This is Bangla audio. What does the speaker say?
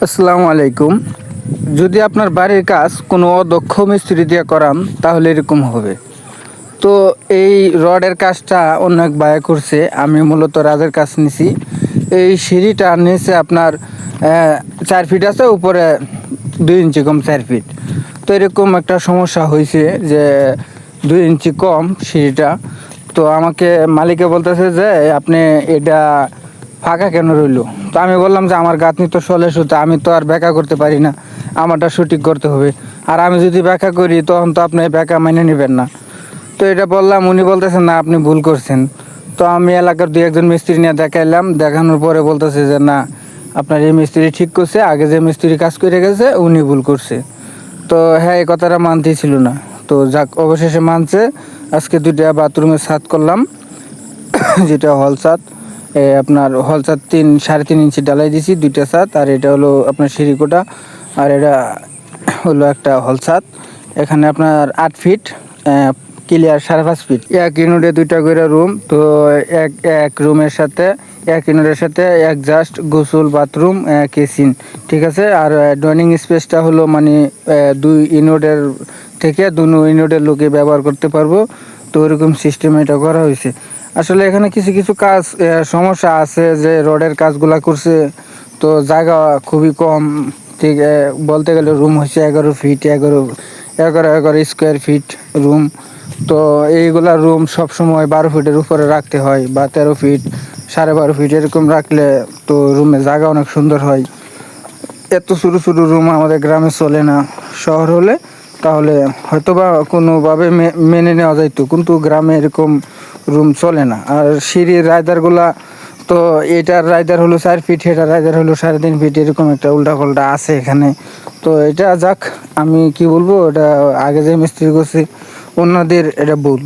আসসালামু আলাইকুম। যদি আপনার বাড়ির কাজ কোনো অদক্ষ মিস্ত্রি দিয়ে করান তাহলে এরকম হবে। তো এই রডের কাজটা অন্য এক ভাইয়া করছে, আমি মূলত রাজের কাজ নিছি। এই সিঁড়িটা নিচে আপনার 4 ফিট আছে, উপরে 2 ইঞ্চি কম 4 ফিট। তো এরকম একটা সমস্যা হয়েছে যে 2 ইঞ্চি কম সিঁড়িটা। তো আমাকে মালিকে বলতেছে যে আপনি এটা ফাঁকা কেন রইলো। তো আমি বললাম যে আমার গাঁথনি তো 16 সুতা, আমি তো আর ব্যাকা করতে পারি না, আমারটা সঠিক করতে হবে। আর আমি যদি ব্যাকা করি তখন তো আপনি ব্যাকা মেনে নেবেন না। তো এটা বললাম, উনি বলতেছেন না আপনি ভুল করছেন। তো আমি এলাকার 2-1 জন মিস্ত্রি নিয়ে দেখাইলাম, দেখানোর পরে বলতেছে যে না, আপনার এই মিস্ত্রি ঠিক করছে, আগে যে মিস্ত্রি কাজ করে গেছে উনি ভুল করছে। তো হ্যাঁ, এই কথাটা মানতেই ছিল না। তো যাক, অবশেষে মানছে। আজকে 2টা বাথরুমের ছাদ করলাম, যেটা হল ছাদ। আপনার হল ছাদ 3-3.5 ইঞ্চি ডালাই দিছি, 2টা ছাদ। আর এটা হলো আপনার সিঁড়িকোটা, আর এটা হলো একটা হল ছাদ। এখানে আপনার 8 ফিট ক্লিয়ার 5.5 ফিট, এক ইউনিটে 2টা করে রুম। তো এক এক রুমের সাথে, এক ইউনিটের সাথে জাস্ট গোসল বাথরুম, কিচেন, ঠিক আছে। আর ডাইনিং স্পেসটা হলো মানে 2 ইউনিটের থেকে 2 ইউনিটের লোকে ব্যবহার করতে পারবো। তো ওরকম সিস্টেম এটা করা হয়েছে। আসলে এখানে কিছু কিছু কাজ সমস্যা আছে, যে রডের কাজগুলা করছে, তো জায়গা খুবই কম। ঠিক বলতে গেলে রুম হচ্ছে 11 ফিট, 11 স্কোয়ার ফিট রুম। তো এইগুলা রুম সবসময় 12 ফিটের উপরে রাখতে হয়, বা 13 ফিট, 12.5 ফিট এরকম রাখলে তো রুমে জায়গা অনেক সুন্দর হয়। এত ছোটো ছোটো রুম আমাদের গ্রামে চলে না। শহর হলে তাহলে হয়তোবা কোনোভাবে মেনে নেওয়া যাইতো, কিন্তু গ্রামে এরকম রুম চলে না। আর সিঁড়ির রাইদারগুলা, তো এটার রাইদার হলো 4 ফিট, এটার রাইদার হলো 3.5 ফিট, এরকম একটা উল্টাপাল্টা আছে এখানে। তো এটা যাক, আমি কি বলবো, এটা আগে যে মিস্ত্রি করছি অন্যদের এটা ভুল।